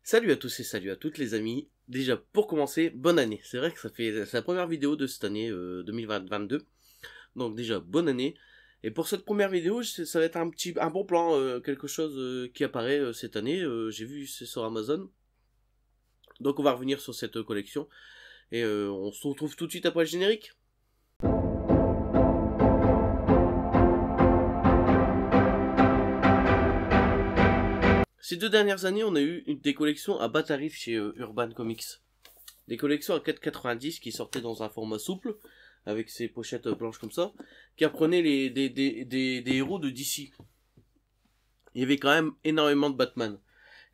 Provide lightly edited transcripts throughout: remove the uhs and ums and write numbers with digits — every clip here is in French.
Salut à tous et salut à toutes les amis. Déjà pour commencer, bonne année. C'est vrai que c'est la première vidéo de cette année 2022. Donc déjà bonne année. Et pour cette première vidéo, ça va être un bon plan, quelque chose qui apparaît cette année. J'ai vu c'est sur Amazon. Donc on va revenir sur cette collection et on se retrouve tout de suite après le générique. Ces 2 dernières années, on a eu des collections à bas tarif chez Urban Comics. Des collections à 4,90 qui sortaient dans un format souple, avec ces pochettes blanches comme ça, qui apprenaient des héros de DC. Il y avait quand même énormément de Batman.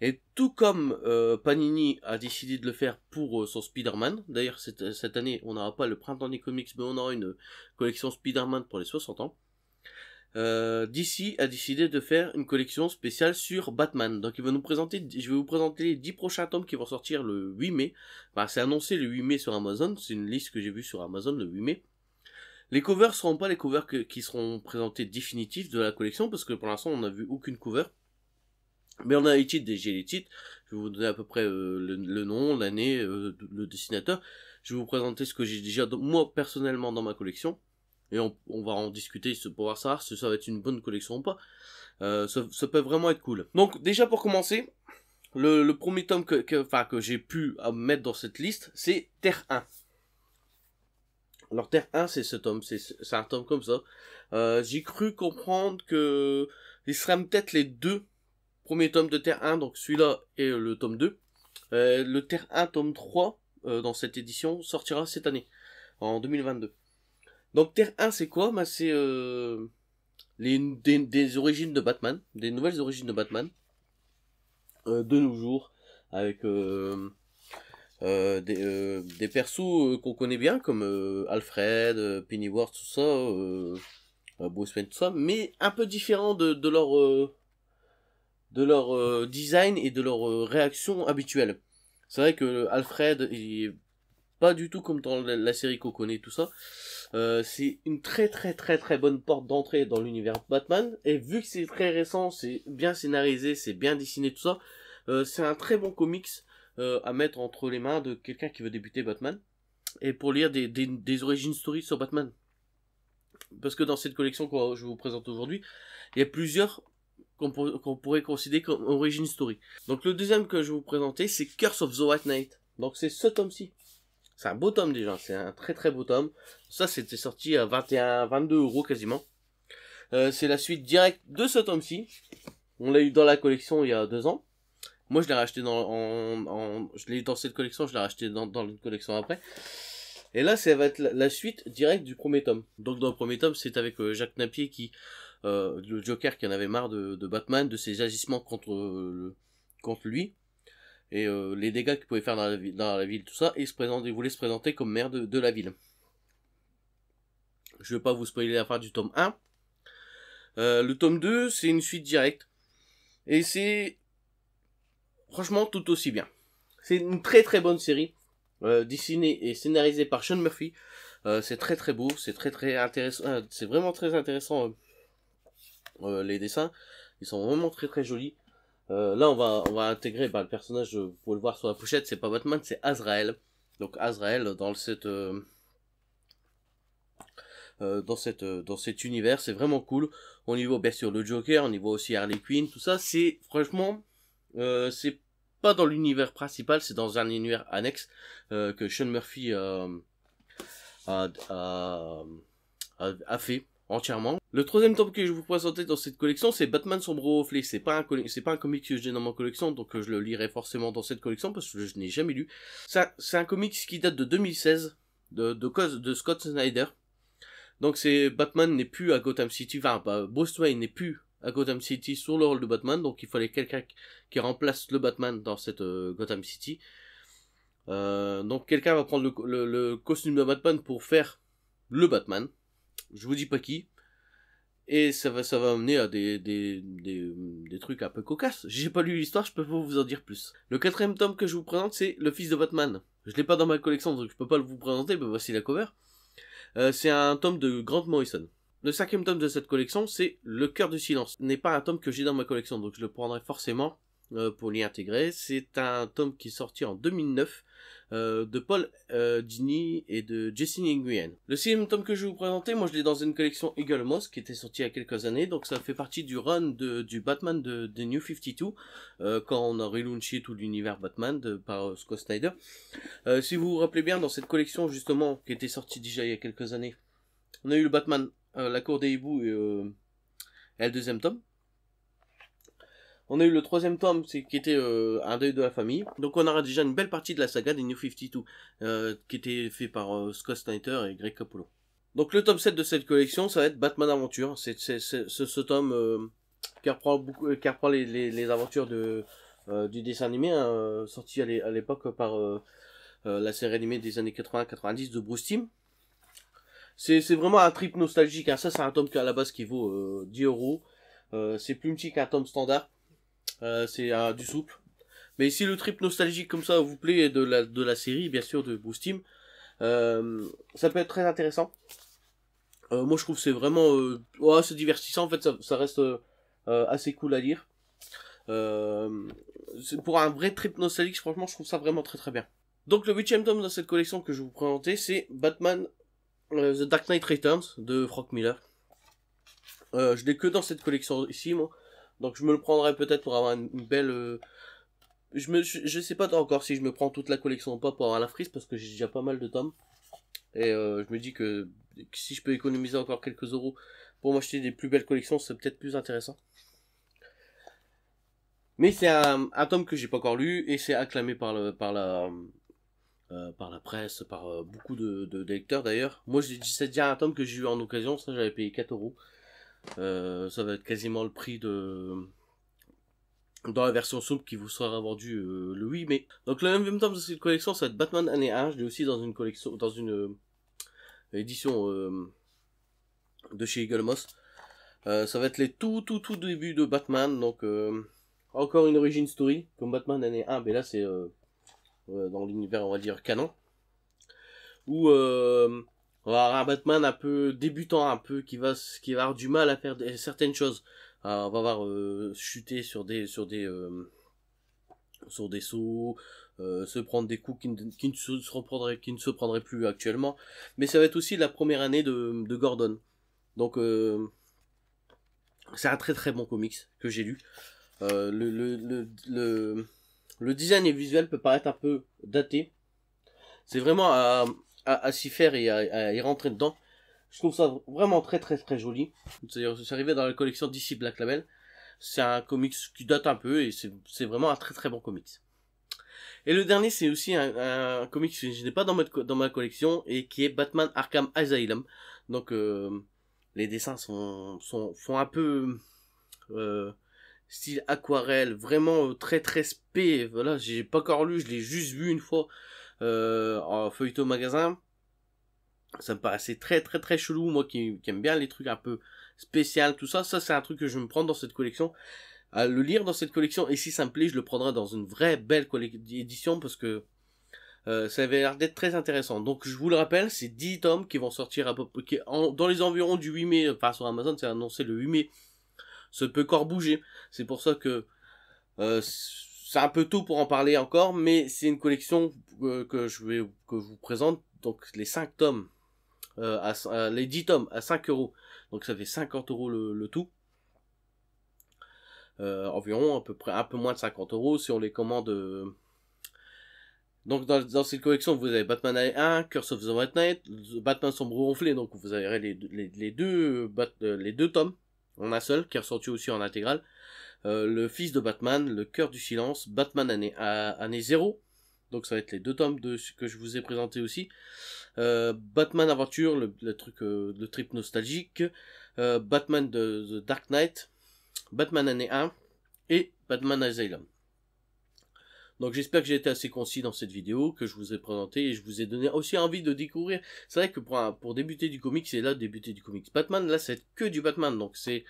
Et tout comme Panini a décidé de le faire pour son Spider-Man, d'ailleurs cette année on n'aura pas le printemps des comics, mais on aura une collection Spider-Man pour les 60 ans, DC a décidé de faire une collection spéciale sur Batman. Donc je vais vous présenter les 10 prochains tomes qui vont sortir le 8 mai. Enfin, c'est annoncé le 8 mai sur Amazon, c'est une liste que j'ai vue sur Amazon le 8 mai. Les covers seront pas les covers qui seront présentés définitifs de la collection, parce que pour l'instant on n'a vu aucune cover. Mais on a les titres, j'ai les titres, je vais vous donner à peu près le nom, l'année, le dessinateur. Je vais vous présenter ce que j'ai déjà moi personnellement dans ma collection. Et on va en discuter pour voir savoir si ça va être une bonne collection ou pas. Ça peut vraiment être cool. Donc déjà pour commencer, le premier tome que j'ai pu mettre dans cette liste, c'est Terre 1. Alors Terre 1, c'est ce tome, c'est un tome comme ça. J'ai cru comprendre que il serait peut-être les deux premiers tomes de Terre 1, donc celui-là et le tome 2. Le Terre 1 tome 3 dans cette édition sortira cette année, en 2022. Donc Terre 1 c'est quoi? Bah, c'est des origines de Batman, des nouvelles origines de Batman, de nos jours, avec des persos qu'on connaît bien, comme Alfred, Pennyworth, tout ça, Bruce Wayne, tout ça, mais un peu différent de leur design et de leur réaction habituelle. C'est vrai que Alfred, il est pas du tout comme dans la série qu'on connaît, tout ça. C'est une très bonne porte d'entrée dans l'univers Batman, et vu que c'est très récent, c'est bien scénarisé, c'est bien dessiné, tout ça, c'est un très bon comics à mettre entre les mains de quelqu'un qui veut débuter Batman, et pour lire des origin stories sur Batman. Parce que dans cette collection que je vous présente aujourd'hui, il y a plusieurs qu'on pourrait considérer comme origin story. Donc le deuxième que je vais vous présenter, c'est Curse of the White Knight. Donc c'est ce tome-ci. C'est un beau tome déjà, c'est un très beau tome. Ça c'était sorti à 22 € quasiment. C'est la suite directe de ce tome-ci. On l'a eu dans la collection il y a 2 ans. Moi je l'ai racheté je l'ai eu dans cette collection, je l'ai racheté dans une collection après. Et là ça va être la suite directe du premier tome. Donc dans le premier tome c'est avec Jacques Napier le Joker qui en avait marre de Batman, de ses agissements contre lui. Et les dégâts qu'il pouvait faire dans la ville, tout ça, et il voulait se présenter comme maire de la ville. Je vais pas vous spoiler la fin du tome 1. Le tome 2, c'est une suite directe. Et c'est franchement tout aussi bien. C'est une très bonne série, dessinée et scénarisée par Sean Murphy. C'est très beau, c'est très intéressant, c'est vraiment très intéressant les dessins. Ils sont vraiment très jolis. Là, on va intégrer le personnage, vous pouvez le voir sur la pochette, c'est pas Batman, c'est Azrael. Donc Azrael dans cet univers, c'est vraiment cool. On y voit bien sûr le Joker, on y voit aussi Harley Quinn, tout ça. C'est franchement, c'est pas dans l'univers principal, c'est dans un univers annexe que Sean Murphy a fait entièrement. Le troisième tome que je vais vous présenter dans cette collection, c'est Batman Sombre Reflet. C'est pas un comic que j'ai dans ma collection, donc je le lirai forcément dans cette collection parce que je n'ai jamais lu. C'est un comic qui date de 2016 de Scott Snyder. Donc c'est Batman n'est plus à Gotham City, enfin Bruce Wayne n'est plus à Gotham City sur le rôle de Batman, donc il fallait quelqu'un qui remplace le Batman dans cette Gotham City. Donc quelqu'un va prendre le costume de Batman pour faire le Batman. Je vous dis pas qui. Et ça va amener à des trucs un peu cocasses. J'ai pas lu l'histoire, je peux pas vous en dire plus. Le quatrième tome que je vous présente, c'est Le Fils de Batman. Je l'ai pas dans ma collection, donc je peux pas vous présenter, mais voici la cover. C'est un tome de Grant Morrison. Le cinquième tome de cette collection, c'est Le Cœur du Silence. Ce n'est pas un tome que j'ai dans ma collection, donc je le prendrai forcément pour l'y intégrer. C'est un tome qui est sorti en 2009 de Paul Dini et de Jesse Nguyen. Le 6e tome que je vais vous présenter, moi je l'ai dans une collection Eagle Moss qui était sortie il y a quelques années, donc ça fait partie du run du Batman de New 52 quand on a relaunché tout l'univers Batman par Scott Snyder. Si vous vous rappelez bien, dans cette collection justement qui était sortie déjà il y a quelques années, on a eu le Batman, la cour des hiboux et le 2e tome. On a eu le 3e tome, qui était un deuil de la famille. Donc on aura déjà une belle partie de la saga des New 52, qui était fait par Scott Snyder et Greg Capullo. Donc le tome 7 de cette collection, ça va être Batman Aventure. C'est ce tome qui reprend les aventures du dessin animé, sorti à l'époque par la série animée des années 80-90 de Bruce Timm. C'est vraiment un trip nostalgique, hein. Ça c'est un tome qui à la base qui vaut 10€. C'est plus petit qu'un tome standard. C'est du souple. Mais si le trip nostalgique comme ça vous plaît de la série, bien sûr, de Bruce Timm, ça peut être très intéressant. Moi je trouve que c'est vraiment c'est divertissant, en fait ça reste assez cool à lire. Pour un vrai trip nostalgique, franchement je trouve ça vraiment très très bien. Donc le 8e tome de cette collection que je vais vous présenter, c'est Batman The Dark Knight Returns de Frank Miller. Je l'ai que dans cette collection ici, moi. Donc je me le prendrai peut-être pour avoir une belle... Je sais pas encore si je me prends toute la collection ou pas pour avoir la frise, parce que j'ai déjà pas mal de tomes. Et je me dis que si je peux économiser encore quelques euros pour m'acheter des plus belles collections, c'est peut-être plus intéressant. Mais c'est un tome que j'ai pas encore lu, et c'est acclamé par la presse, par beaucoup de lecteurs d'ailleurs. Moi c'est déjà un tome que j'ai eu en occasion, ça j'avais payé 4€. Ça va être quasiment le prix dans la version souple qui vous sera vendue le 8 mai. Donc le 9e tome de cette collection, ça va être Batman année 1. Je l'ai aussi dans une collection, dans une édition de chez Eagle Moss. Ça va être les tout débuts de Batman. Donc encore une origin story comme Batman année 1, mais là c'est dans l'univers, on va dire, canon. Où on va avoir un Batman un peu débutant, un peu qui va avoir du mal à faire certaines choses. On va avoir chuter sur des sauts, se prendre des coups qui ne se prendraient plus actuellement. Mais ça va être aussi la première année de Gordon. Donc c'est un très très bon comics que j'ai lu. Le design et visuel peut paraître un peu daté. C'est vraiment à s'y faire et à y rentrer dedans. Je trouve ça vraiment très très très joli. C'est arrivé dans la collection DC Black Label. C'est un comics qui date un peu et c'est vraiment un très très bon comics. Et le dernier, c'est aussi un comics que je n'ai pas dans ma collection et qui est Batman Arkham Asylum. Donc les dessins font un peu style aquarelle, vraiment très très spé. Voilà, j'ai pas encore lu, je l'ai juste vu une fois en feuilleton magasin. Ça me paraissait très très très chelou, moi qui aime bien les trucs un peu spécial, tout ça. Ça c'est un truc que je vais me prendre dans cette collection, à le lire dans cette collection, et si ça me plaît, je le prendrai dans une vraie belle édition, parce que ça avait l'air d'être très intéressant. Donc je vous le rappelle, c'est 10 tomes qui vont sortir à peu près dans les environs du 8 mai, enfin sur Amazon c'est annoncé le 8 mai. Ça peut encore bouger, c'est pour ça que c'est un peu tôt pour en parler encore, mais c'est une collection que je vous présente. Donc les 5 tomes les 10 tomes à 5€, donc ça fait 50€ le tout, environ à peu près un peu moins de 50€ si on les commande. Donc dans cette collection vous avez Batman 1, Curse of the White Knight, Batman sombre ronflé, donc vous avez les deux tomes en un seul qui est ressorti aussi en intégrale. Le fils de Batman, le cœur du silence, Batman année 0, donc ça va être les 2 tomes que je vous ai présenté aussi. Batman Aventure, le trip nostalgique, Batman The Dark Knight, Batman année 1 et Batman Asylum. Donc j'espère que j'ai été assez concis dans cette vidéo, que je vous ai présenté et je vous ai donné aussi envie de découvrir. C'est vrai que pour débuter du comics, c'est là débuter du comics. Batman, là c'est que du Batman, donc c'est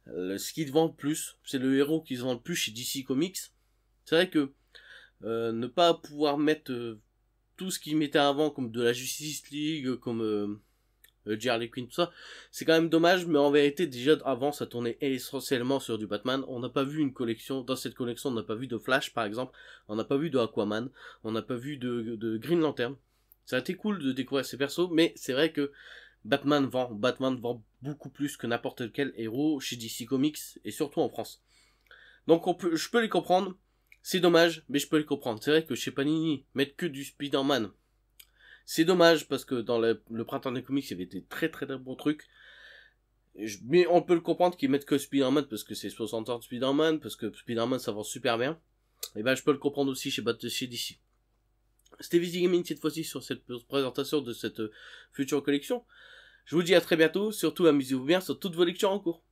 ce qui se vend le plus, c'est le héros qui se vend le plus chez DC Comics. C'est vrai que ne pas pouvoir mettre tout ce qu'ils mettaient avant, comme de la Justice League, comme Harley Quinn, tout ça. C'est quand même dommage, mais en vérité, déjà avant, ça tournait essentiellement sur du Batman. On n'a pas vu une collection, dans cette collection, on n'a pas vu de Flash, par exemple. On n'a pas vu de Aquaman. On n'a pas vu de Green Lantern. Ça a été cool de découvrir ces persos, mais c'est vrai que Batman vend beaucoup plus que n'importe quel héros chez DC Comics, et surtout en France. Donc je peux les comprendre. C'est dommage, mais je peux les comprendre. C'est vrai que chez Panini, mettre que du Spider-Man, c'est dommage parce que dans le printemps des comics, il y avait des très très très bons trucs. Mais on peut le comprendre qu'ils mettent que Spider-Man parce que c'est 60 ans de Spider-Man, parce que Spider-Man ça vend super bien. Et ben je peux le comprendre aussi chez DC. C'était Visi Gaming cette fois-ci sur cette présentation de cette future collection. Je vous dis à très bientôt, surtout amusez-vous bien sur toutes vos lectures en cours.